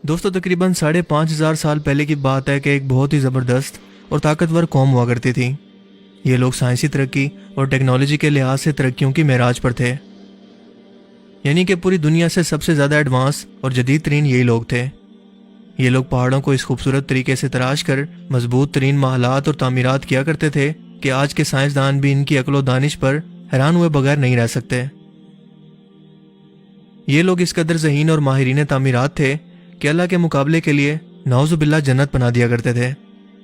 दोस्तों तकरीबन 5,500 साल पहले की बात है कि एक बहुत ही ज़बरदस्त और ताकतवर कौम हुआ करती थी। ये लोग साइंसी तरक्की और टेक्नोलॉजी के लिहाज से तरक्कियों की मेराज पर थे, यानी कि पूरी दुनिया से सबसे ज़्यादा एडवांस और जदीद तरीन यही लोग थे। ये लोग पहाड़ों को इस खूबसूरत तरीके से तराश कर मजबूत तरीन महलात और तामीरात किया करते थे कि आज के साइंसदान भी इनकी अक्ल व दानिश पर हैरान हुए बगैर नहीं रह सकते। ये लोग इस कदर ज़हीन और माहिरीन तामीरात थे कि अल्लाह के मुकाबले के लिए नाउज़ुबिल्लाह जन्नत बना दिया करते थे,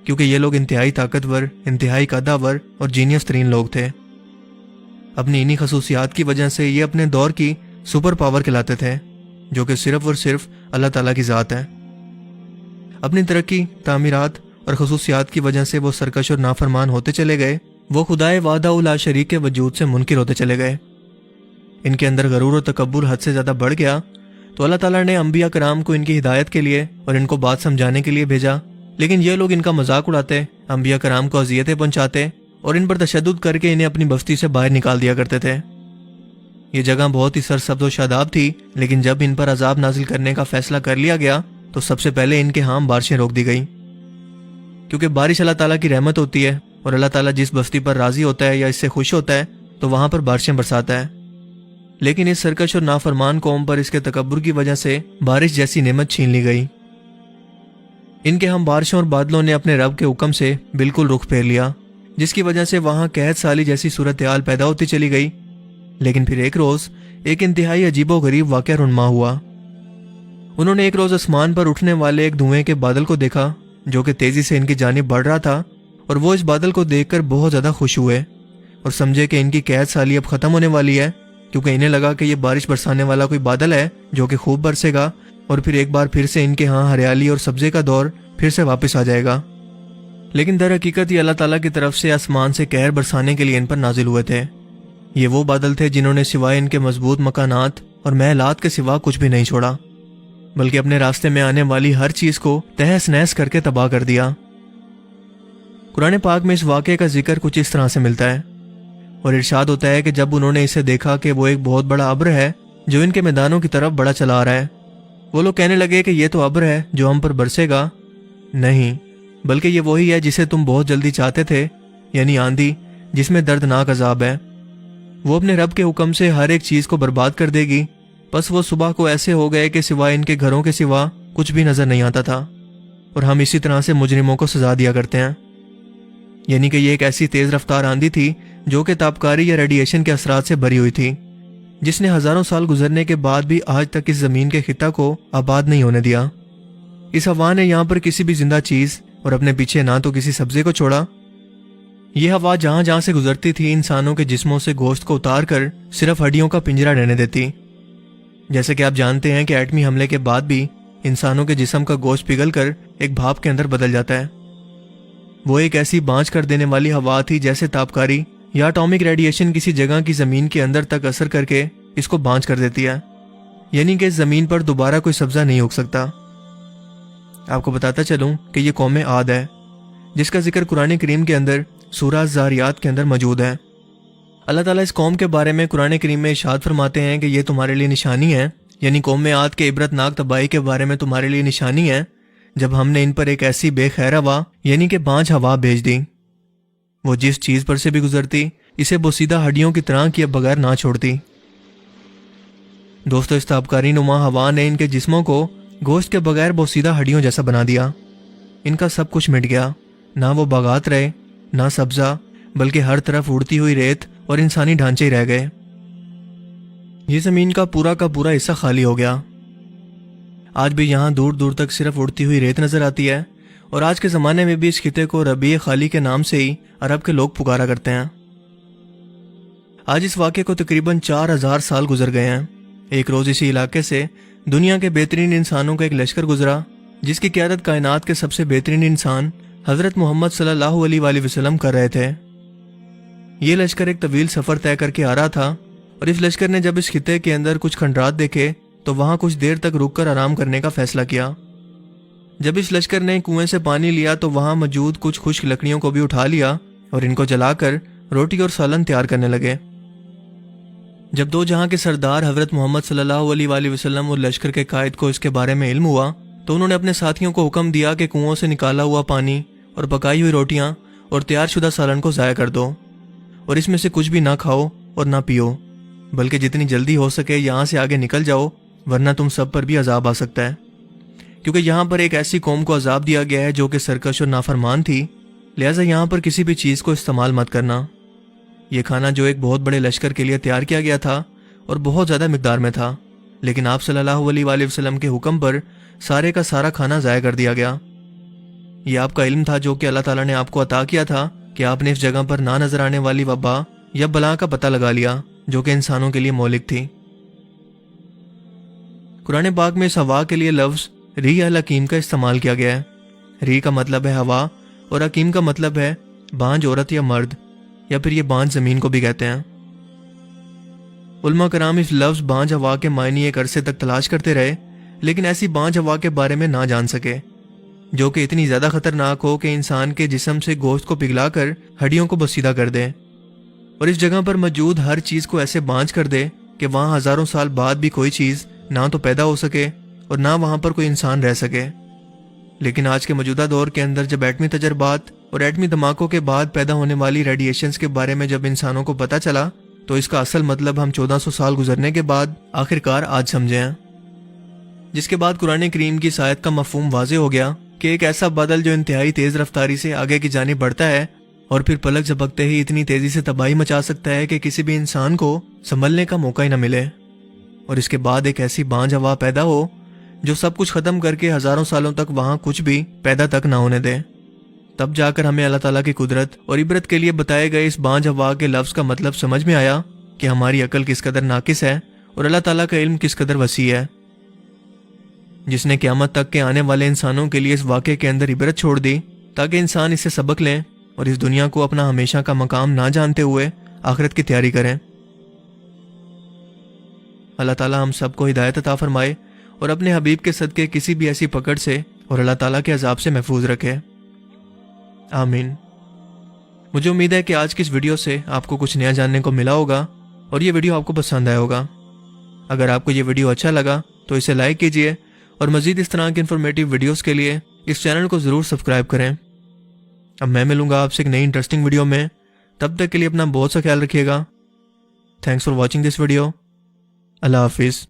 क्योंकि ये लोग इंतहाई ताकतवर, इंतहाई कद्दावर और जीनियस तरीन लोग थे। अपनी इन्हीं खसूसियात की वजह से ये अपने दौर की सुपर पावर कहलाते थे, जो कि सिर्फ और सिर्फ अल्लाह ताला की ज़ात है। अपनी तरक्की, तामीरात और खसूसियात की वजह से वो सरकश और नाफरमान होते चले गए। वो खुदाए वादा उला शरीक के वजूद से मुनकिर होते चले गए। इनके अंदर गरूर और तकब्बुर हद से ज़्यादा बढ़ गया, तो अल्लाह ताला ने अंबिया कराम को इनकी हिदायत के लिए और इनको बात समझाने के लिए भेजा। लेकिन ये लोग इनका मजाक उड़ाते, अंबिया कराम को अजियतें पहुंचाते और इन पर तशद्दुद करके इन्हें अपनी बस्ती से बाहर निकाल दिया करते थे। ये जगह बहुत ही सरसब्ज़ और शादाब थी, लेकिन जब इन पर अजाब नाजिल करने का फैसला कर लिया गया तो सबसे पहले इनके यहाँ बारिशें रोक दी गई, क्योंकि बारिश अल्लाह ताला की रहमत होती है और अल्लाह ताला जिस बस्ती पर राजी होता है या इससे खुश होता है तो वहाँ पर बारिशें बरसाता है। लेकिन इस सरकश और नाफरमान कौम पर इसके तकब्बुर की वजह से बारिश जैसी नेमत छीन ली गई। इनके हम बारिशों और बादलों ने अपने रब के हुक्म से बिल्कुल रुख फेर लिया, जिसकी वजह से वहाँ कहत साली जैसी सूरत हाल पैदा होती चली गई। लेकिन फिर एक रोज़ एक इंतहाई अजीबो गरीब वाक़या रुनमा हुआ। उन्होंने एक रोज़ आसमान पर उठने वाले एक धुएं के बादल को देखा, जो कि तेज़ी से इनकी जानिब बढ़ रहा था, और वो इस बादल को देखकर बहुत ज़्यादा खुश हुए और समझे कि इनकी कैद साली अब ख़त्म होने वाली है, क्योंकि इन्हें लगा कि ये बारिश बरसाने वाला कोई बादल है जो कि खूब बरसेगा और फिर एक बार फिर से इनके यहाँ हरियाली और सब्जे का दौर फिर से वापस आ जाएगा। लेकिन दर हकीकत ये अल्लाह ताला की तरफ से आसमान से कहर बरसाने के लिए इन पर नाजिल हुए थे। ये वो बादल थे जिन्होंने सिवाय इनके मजबूत मकानात और महलात के सिवा कुछ भी नहीं छोड़ा, बल्कि अपने रास्ते में आने वाली हर चीज़ को तहस नहस करके तबाह कर दिया। कुरान पाक में इस वाक़े का जिक्र कुछ इस तरह से मिलता है और इरशाद होता है कि जब उन्होंने इसे देखा कि वो एक बहुत बड़ा अब्र है जो इनके मैदानों की तरफ बड़ा चला आ रहा है, वो लोग कहने लगे कि ये तो अब्र है जो हम पर बरसेगा। नहीं, बल्कि ये वही है जिसे तुम बहुत जल्दी चाहते थे, यानी आंधी जिसमें दर्दनाक अजाब है। वो अपने रब के हुक्म से हर एक चीज़ को बर्बाद कर देगी। बस वो सुबह को ऐसे हो गए कि सिवाय इनके घरों के सिवा कुछ भी नज़र नहीं आता था, और हम इसी तरह से मुजरिमों को सजा दिया करते हैं। यानी कि ये एक ऐसी तेज़ रफ्तार आंधी थी जो कि तापकारी या रेडिएशन के असरात से भरी हुई थी, जिसने हज़ारों साल गुजरने के बाद भी आज तक इस ज़मीन के खिता को आबाद नहीं होने दिया। इस हवा ने यहाँ पर किसी भी जिंदा चीज़ और अपने पीछे ना तो किसी सब्जे को छोड़ा। यह हवा जहाँ जहाँ से गुजरती थी इंसानों के जिस्मों से गोश्त को उतार कर सिर्फ हड्डियों का पिंजरा रहने देती। जैसे कि आप जानते हैं कि एटमी हमले के बाद भी इंसानों के जिस्म का गोश्त पिघल कर एक भाप के अंदर बदल जाता है। वो एक ऐसी बांझ कर देने वाली हवा थी जैसे तापकारी या एटॉमिक रेडिएशन किसी जगह की ज़मीन के अंदर तक असर करके इसको बांझ कर देती है, यानी कि इस ज़मीन पर दोबारा कोई सब्ज़ा नहीं उग सकता। आपको बताता चलूँ कि ये कौम आद है, जिसका जिक्र कुरान करीम के अंदर सूरह ज़ारियात के अंदर मौजूद है। अल्लाह ताला इस कौम के बारे में कुरान करीम में इरशाद फरमाते हैं कि ये तुम्हारे लिए निशानी है, यानी कौम आद के इबरतनाक तबाही के बारे में तुम्हारे लिए निशानी है, जब हमने इन पर एक ऐसी बेखैर हवा यानी कि बांझ हवा भेज दी। वो जिस चीज़ पर से भी गुजरती इसे बोसीदा हड्डियों की तरह किए बगैर ना छोड़ती। दोस्तों, इस ताबकारी नुमा हवा ने इनके जिस्मों को गोश्त के बगैर बोसीदा हड्डियों जैसा बना दिया। इनका सब कुछ मिट गया, ना वो बागात रहे ना सब्जा, बल्कि हर तरफ उड़ती हुई रेत और इंसानी ढांचे ही रह गए। ये ज़मीन का पूरा हिस्सा खाली हो गया। आज भी यहाँ दूर दूर तक सिर्फ उड़ती हुई रेत नजर आती है, और आज के ज़माने में भी इस खिते को रबीए खाली के नाम से ही अरब के लोग पुकारा करते हैं। आज इस वाक़े को तकरीबन 4000 साल गुजर गए हैं। एक रोज़ इसी इलाके से दुनिया के बेहतरीन इंसानों का एक लश्कर गुजरा, जिसकी क़यादत कायनात के सबसे बेहतरीन इंसान हज़रत मोहम्मद सल्लल्लाहु अलैहि वसल्लम कर रहे थे। ये लश्कर एक तवील सफ़र तय करके आ रहा था, और इस लश्कर ने जब इस खिते के अंदर कुछ खंडरात देखे तो वहाँ कुछ देर तक रुककर आराम करने का फैसला किया। जब इस लश्कर ने कुएं से पानी लिया तो वहाँ मौजूद कुछ खुश्क लकड़ियों को भी उठा लिया और इनको जलाकर रोटी और सालन तैयार करने लगे। जब दो जहां के सरदार हज़रत मोहम्मद सल्लल्लाहु अलैहि वसल्लम और लश्कर के कायद को इसके बारे में इल्म हुआ تو انہوں نے اپنے ساتھیوں کو حکم دیا کہ کنووں سے نکالا ہوا پانی اور پکائی ہوئی روٹیاں اور تیار شدہ سالن کو ضائع کر دو، اور اس میں سے کچھ بھی نہ کھاؤ اور نہ پیو، بلکہ جتنی جلدی ہو سکے یہاں سے آگے نکل جاؤ، ورنہ تم سب پر بھی عذاب آ سکتا ہے، کیونکہ یہاں پر ایک ایسی قوم کو عذاب دیا گیا ہے جو کہ سرکش اور نافرمان تھی، لہٰذا یہاں پر کسی بھی چیز کو استعمال مت کرنا۔ یہ کھانا جو ایک بہت بڑے لشکر کے لیے تیار کیا گیا تھا اور بہت زیادہ مقدار میں تھا، لیکن آپ صلی اللہ علیہ وآلہ وسلم کے حکم پر سارے کا سارا کھانا ضائع کر دیا گیا۔ یہ آپ کا علم تھا جو کہ اللہ تعالیٰ نے آپ کو عطا کیا تھا کہ آپ نے اس جگہ پر نہ نظر آنے والی وبا یا بلا کا پتہ لگا لیا جو کہ انسانوں کے لیے مہلک تھی۔ قرآن پاک میں اس ہوا کے لیے لفظ ریح الحکیم کا استعمال کیا گیا ہے۔ ریح کا مطلب ہے ہوا اور حکیم کا مطلب ہے بانجھ عورت یا مرد، یا پھر یہ بانجھ زمین کو بھی کہتے ہیں۔ علماء کرام اس لفظ بانجھ ہوا کے معنی ایک عرصے تک تلاش کرتے رہے، لیکن ایسی بانجھ ہوا کے بارے میں نہ جان سکے جو کہ اتنی زیادہ خطرناک ہو کہ انسان کے جسم سے گوشت کو پگھلا کر ہڈیوں کو بسیدہ کر دے، اور اس جگہ پر موجود ہر چیز کو ایسے بانجھ کر دے کہ وہاں ہزاروں سال بعد بھی کوئی چیز نہ تو پیدا ہو سکے اور نہ وہاں پر کوئی انسان رہ سکے۔ لیکن آج کے موجودہ دور کے اندر جب ایٹمی تجربات اور ایٹمی دھماکوں کے بعد پیدا ہونے والی ریڈیشنز کے بارے میں جب انسانوں کو پتہ چلا، تو اس کا اصل مطلب ہم 1400 سال گزرنے کے بعد آخرکار آج سمجھے ہیں، جس کے بعد قرآن کریم کی اس آیت کا مفہوم واضح ہو گیا کہ ایک ایسا بادل جو انتہائی تیز رفتاری سے آگے کی جانب بڑھتا ہے اور پھر پلک جھپکتے ہی اتنی تیزی سے تباہی مچا سکتا ہے کہ کسی بھی انسان کو سنبھلنے کا موقع ہی نہ ملے، اور اس کے بعد ایک ایسی بانجھ ہوا پیدا ہو جو سب کچھ ختم کر کے ہزاروں سالوں تک وہاں کچھ بھی پیدا تک نہ ہونے دے۔ تب جا کر ہمیں اللہ تعالیٰ کی قدرت اور عبرت کے لیے بتائے گئے اس بانجھ ہوا کے لفظ کا مطلب سمجھ میں آیا کہ ہماری عقل کس قدر ناقص ہے اور اللہ تعالیٰ کا علم کس قدر وسیع ہے، جس نے قیامت تک کے آنے والے انسانوں کے لیے اس واقعے کے اندر عبرت چھوڑ دی تاکہ انسان اس سے سبق لیں اور اس دنیا کو اپنا ہمیشہ کا مقام نہ جانتے ہوئے آخرت کی تیاری کریں۔ اللہ تعالیٰ ہم سب کو ہدایت عطا فرمائے اور اپنے حبیب کے صدقے کسی بھی ایسی پکڑ سے اور اللہ تعالیٰ کے عذاب سے محفوظ رکھے، آمین۔ مجھے امید ہے کہ آج کی اس ویڈیو سے آپ کو کچھ نیا جاننے کو ملا ہوگا اور یہ ویڈیو آپ کو پسند آیا ہوگا۔ اگر آپ کو یہ ویڈیو اچھا لگا تو اسے لائک کیجئے اور مزید اس طرح کی انفارمیٹیو ویڈیوز کے لیے اس چینل کو ضرور سبسکرائب کریں۔ اب میں ملوں گا آپ سے ایک نئی انٹرسٹنگ ویڈیو میں، تب تک کے لیے اپنا بہت سا خیال رکھیے گا۔ Thanks for watching this video. اللہ حافظ۔